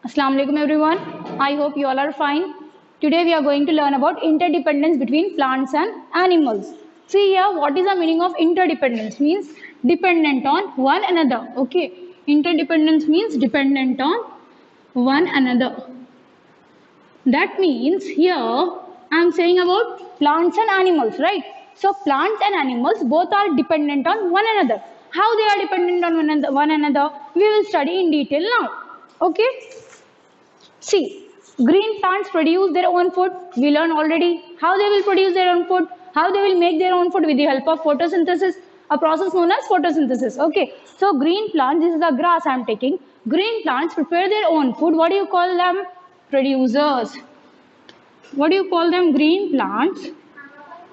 Assalamu alaikum everyone. I hope you all are fine. Today we are going to learn about interdependence between plants and animals. See here, what is the meaning of interdependence? Means dependent on one another. Okay. Interdependence means dependent on one another. That means here I am saying about plants and animals, right? So plants and animals both are dependent on one another. How they are dependent on one another, we will study in detail now. Okay. See, green plants produce their own food. We learn already how they will produce their own food, how they will make their own food with the help of photosynthesis, a process known as photosynthesis. Okay, so green plants, this is the grass I am taking. Green plants prepare their own food. What do you call them? Producers. What do you call them? Green plants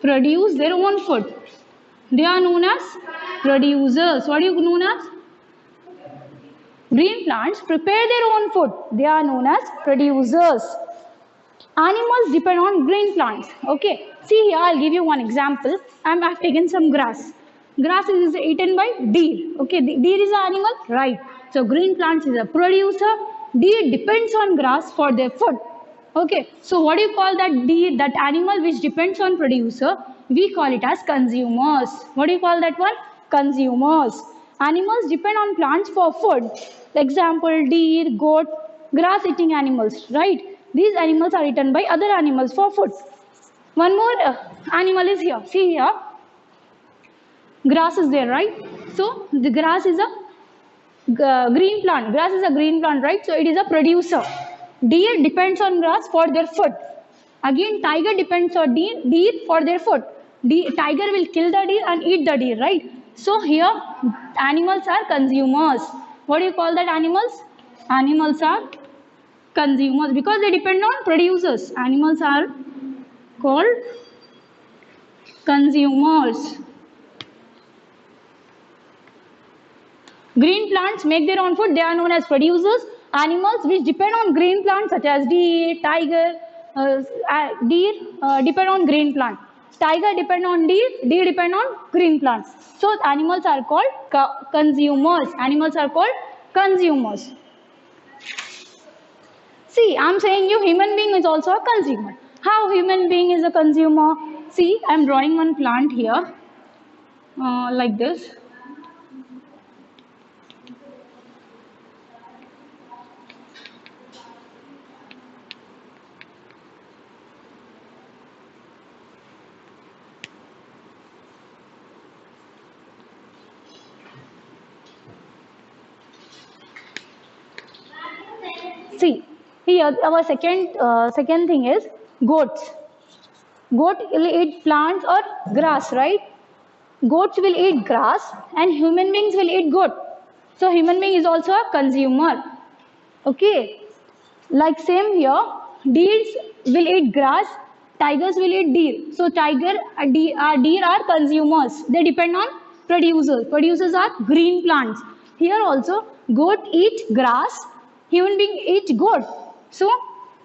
produce their own food. They are known as producers. What do you known as? Green plants prepare their own food. They are known as producers. Animals depend on green plants. Okay. See here, I'll give you one example. I've taken some grass. Grass is eaten by deer. Okay. Deer is an animal, right? So green plants is a producer. Deer depends on grass for their food. Okay. So what do you call that deer, that animal which depends on producer? We call it as consumers. What do you call that one? Consumers. Animals depend on plants for food. Example, deer, goat, grass eating animals, right? These animals are eaten by other animals for food. One more animal is here. See here. Grass is there, right? So the grass is a green plant. Grass is a green plant, right? So it is a producer. Deer depends on grass for their food. Again, tiger depends on deer for their food. Tiger will kill the deer and eat the deer, right? So here, animals are consumers. What do you call that animals? Animals are consumers because they depend on producers. Animals are called consumers. Green plants make their own food. They are known as producers. Animals which depend on green plants such as deer, tiger, depend on green plant. Tiger depend on deer depend on green plants. So animals are called consumers. Animals are called consumers. See, I'm saying you human being is also a consumer. How human being is a consumer? See, I'm drawing one plant here, like this. See, here our second thing is goats. Goat will eat plants or grass, right? Goats will eat grass and human beings will eat goat. So human being is also a consumer. Okay. Like same here, deers will eat grass, tigers will eat deer. So deer are consumers. They depend on producers. Producers are green plants. Here also, goat eat grass, human being eat goat. So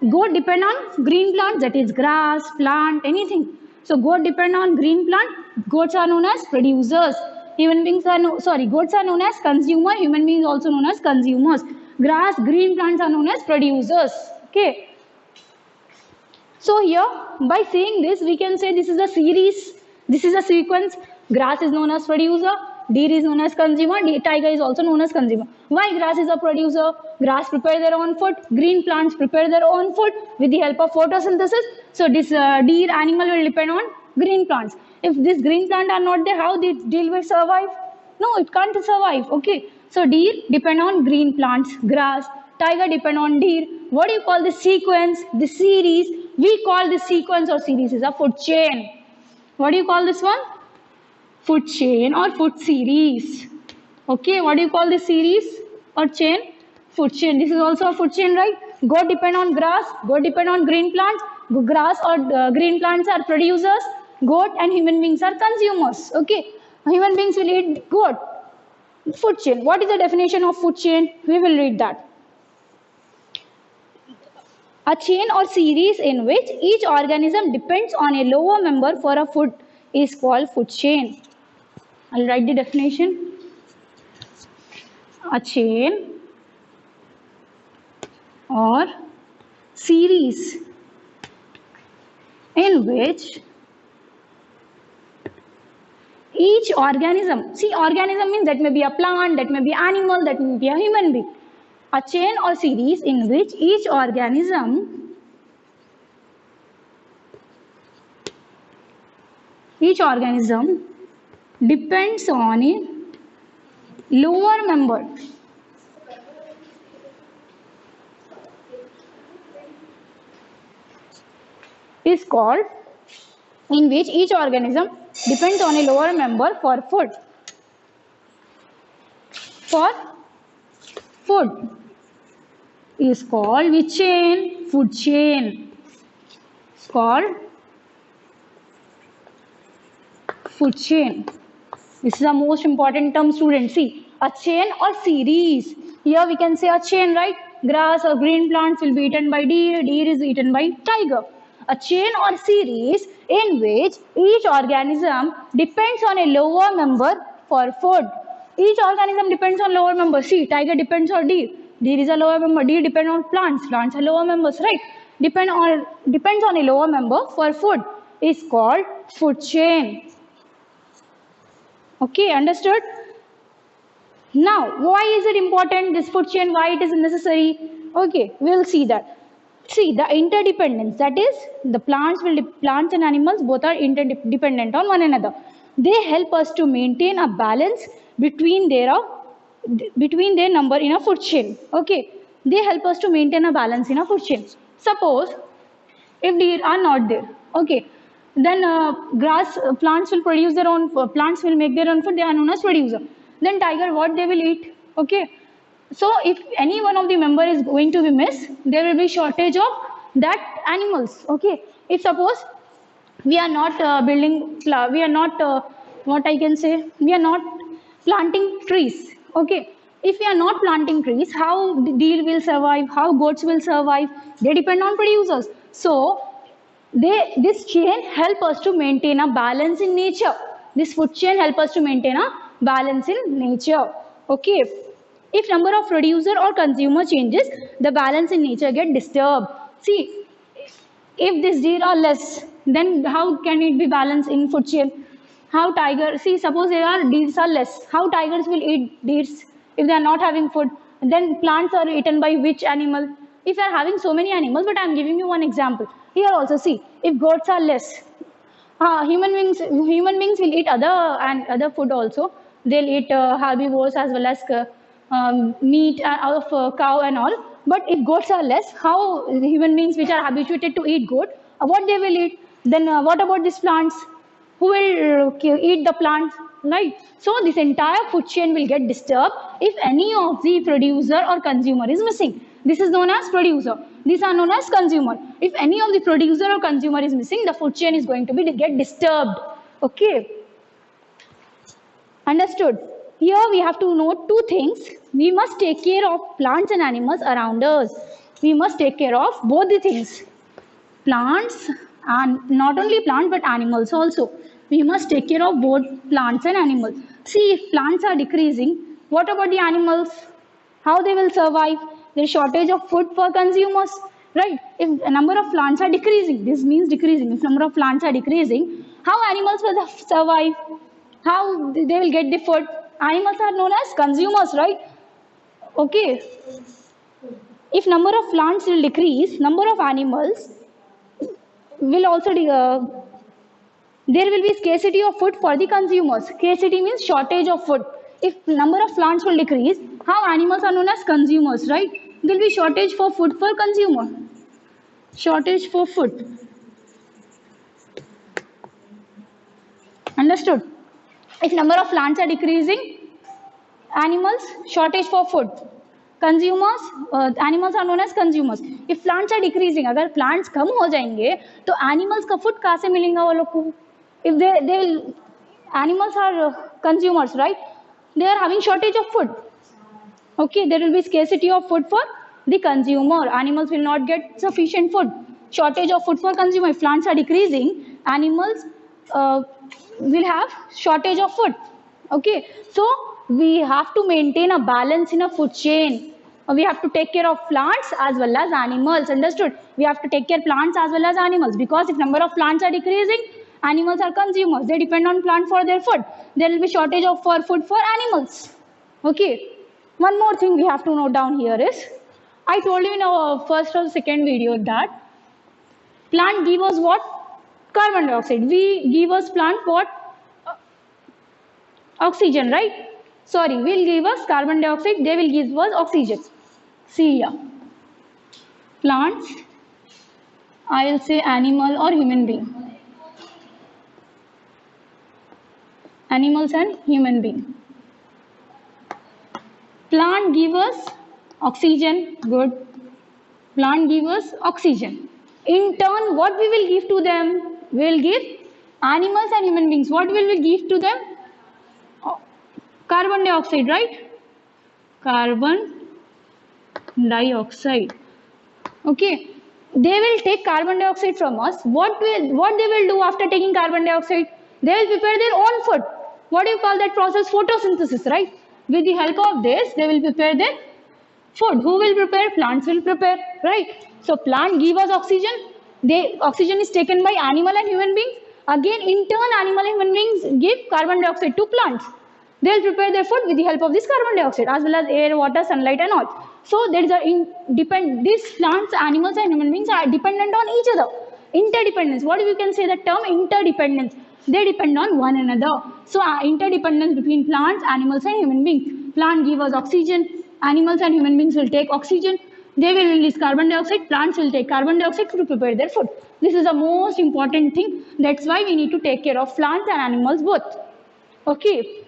goat depend on green plants, that is grass, plant, anything. So goat depend on green plant. Goats are known as producers. Goats are known as consumer. Human beings also known as consumers. Grass, green plants are known as producers. Okay. So here, by saying this, we can say this is a series. This is a sequence. Grass is known as producer. Deer is known as consumer. Tiger is also known as consumer. Why grass is a producer? Grass prepare their own food. Green plants prepare their own food with the help of photosynthesis. So this deer animal will depend on green plants. If this green plant are not there, how the deer will survive? No, it can't survive. Okay. So deer depend on green plants, grass. Tiger depend on deer. What do you call the sequence? The series. We call this sequence or series is a food chain. What do you call this one? Food chain or food series. Okay, what do you call this series or chain? Food chain. This is also a food chain, right? Goat depend on grass. Goat depend on green plants. Grass or green plants are producers. Goat and human beings are consumers. Okay, human beings will eat goat. Food chain. What is the definition of food chain? We will read that. A chain or series in which each organism depends on a lower member for a food is called food chain. I'll write the definition. A chain or series in which each organism, see organism means that may be a plant, that may be animal, that may be a human being, a chain or series in which each organism depends on a lower member is called, in which each organism depends on a lower member for food. For food is called which chain? Food chain. It's called food chain. This is the most important term, students. See, a chain or series. Here we can say a chain, right? Grass or green plants will be eaten by deer. Deer is eaten by tiger. A chain or series in which each organism depends on a lower member for food. Each organism depends on lower member. See, tiger depends on deer. Deer is a lower member. Deer depends on plants. Plants are lower members, right? Depends on a lower member for food. Is called food chain. Okay, understood? Now, why is it important, this food chain, why it is necessary? Okay, we'll see that. See, the interdependence, that is, the plants and animals both are interdependent on one another. They help us to maintain a balance between their number in a food chain. Okay, they help us to maintain a balance in a food chain. Suppose, if deer are not there, okay, then plants will produce their own, plants will make their own food, they are known as producer. Then tiger, what they will eat? Okay, so if any one of the member is going to be missed, there will be shortage of that animals. Okay, if suppose we are not what I can say, we are not planting trees. Okay, if we are not planting trees, how deer will survive, how goats will survive? They depend on producers. So this chain help us to maintain a balance in nature. This food chain help us to maintain a balance in nature. Okay, if number of producer or consumer changes, the balance in nature get disturbed. See, if these deer are less, then how can it be balanced in food chain? How tiger, see, suppose deers are less, how tigers will eat deers if they are not having food? Then plants are eaten by which animal? If you are having so many animals, but I am giving you one example. Here also, see, if goats are less, human beings will eat other food also. They'll eat herbivores as well as meat out of cow and all. But if goats are less, how human beings which are habituated to eat goat, what they will eat? Then what about these plants? Who will eat the plants? Right? So this entire food chain will get disturbed if any of the producer or consumer is missing. This is known as producer. These are known as consumer. If any of the producer or consumer is missing, the food chain is going to get disturbed. Okay. Understood? Here we have to note two things. We must take care of plants and animals around us. We must take care of both the things. Plants, and not only plants but animals also. We must take care of both plants and animals. See, if plants are decreasing, what about the animals? How they will survive? There is shortage of food for consumers, right? If a number of plants are decreasing, this means decreasing. If number of plants are decreasing, how animals will survive? How they will get the food? Animals are known as consumers, right? Okay. If number of plants will decrease, number of animals will also there will be scarcity of food for the consumers. Scarcity means shortage of food. If number of plants will decrease, how animals are known as consumers, right? There will be shortage for food for consumer. Shortage for food. Understood? If number of plants are decreasing, animals, shortage for food. Consumers, animals are known as consumers. If plants are decreasing, अगर plants कम हो जाएंगे, तो animals का food कहाँ से मिलेगा वो लोग को? If they will, animals are consumers, right? They are having shortage of food. Okay, there will be scarcity of food for the consumer. Animals will not get sufficient food. Shortage of food for consumer. If plants are decreasing, animals will have shortage of food. Okay, so we have to maintain a balance in a food chain. We have to take care of plants as well as animals. Understood? We have to take care plants as well as animals, because if number of plants are decreasing, animals are consumers. They depend on plant for their food. There will be shortage of food for animals. Okay. One more thing we have to note down here is, I told you in our first or second video that plant give us what? Carbon dioxide. We give us plant what? Oxygen, right? Sorry, will give us carbon dioxide, they will give us oxygen. See here. Plants, I will say animal or human being. Animals and human being. Plant give us oxygen, good. Plant give us oxygen. In turn, what we will give to them? We will give animals and human beings. What will we give to them? Carbon dioxide, right? Carbon dioxide. Okay. They will take carbon dioxide from us. What they will do after taking carbon dioxide? They will prepare their own food. What do you call that process? Photosynthesis, right? With the help of this, they will prepare their food. Who will prepare? Plants will prepare, right? So plant give us oxygen. Oxygen is taken by animal and human beings. Again, in turn, animal and human beings give carbon dioxide to plants. They will prepare their food with the help of this carbon dioxide, as well as air, water, sunlight and all. So there is these plants, animals and human beings are dependent on each other. Interdependence. What if you can say the term interdependence? They depend on one another. So interdependence between plants, animals and human beings. Plant give us oxygen. Animals and human beings will take oxygen. They will release carbon dioxide. Plants will take carbon dioxide to prepare their food. This is the most important thing. That's why we need to take care of plants and animals both. Okay.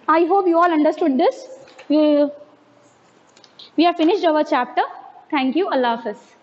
I hope you all understood this. We have finished our chapter. Thank you. Allah Hafiz.